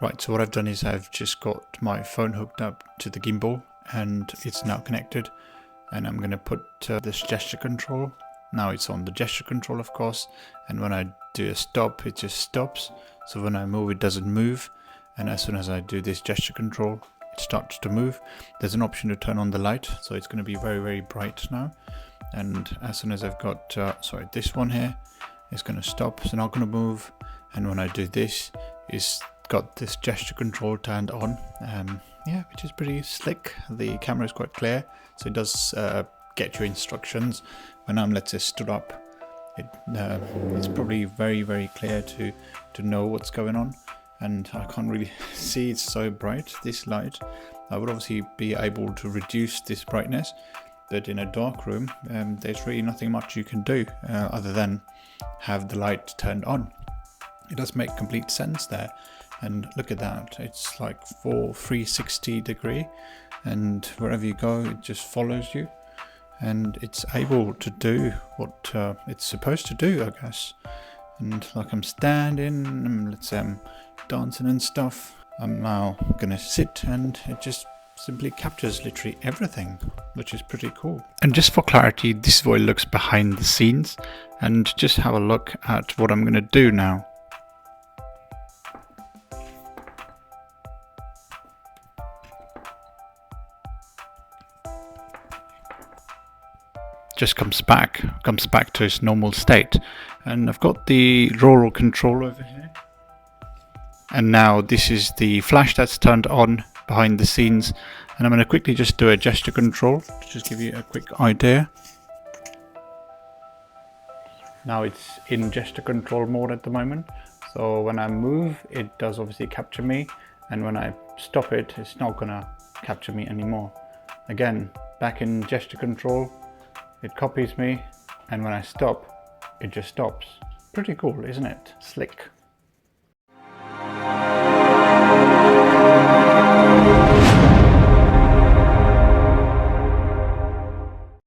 Right, so what I've done is I've just got my phone hooked up to the gimbal and it's now connected, and I'm going to put this gesture control. Now it's on the gesture control, of course, and when I do a stop it just stops. So when I move it doesn't move, and as soon as I do this gesture control it starts to move. There's an option to turn on the light, so it's going to be very, very bright now. And as soon as I've got this one here, it's going to stop, so not going to move. And when I do this, it's got this gesture control turned on. Yeah, which is pretty slick. The camera is quite clear, so it does get you instructions. When I'm, let's say, stood up, it's probably very, very clear to know what's going on. And I can't really see, it's so bright, this light. I would obviously be able to reduce this brightness, but in a dark room there's really nothing much you can do other than have the light turned on. It does make complete sense there. And look at that, it's like 360 degree, and wherever you go it just follows you, and it's able to do what it's supposed to do, I guess. And like I'm standing, let's say I'm dancing and stuff, I'm now gonna sit and it just simply captures literally everything, which is pretty cool. And just for clarity, this is what it looks behind the scenes, and just have a look at what I'm gonna do now. Just comes back to its normal state. And I've got the rural control over here, and now this is the flash that's turned on behind the scenes, and I'm going to quickly just do a gesture control to just give you a quick idea. Now it's in gesture control mode at the moment, so when I move it does obviously capture me, and when I stop it, it's not gonna capture me anymore. Again, back in gesture control, it copies me, and when I stop, it just stops. Pretty cool, isn't it? Slick.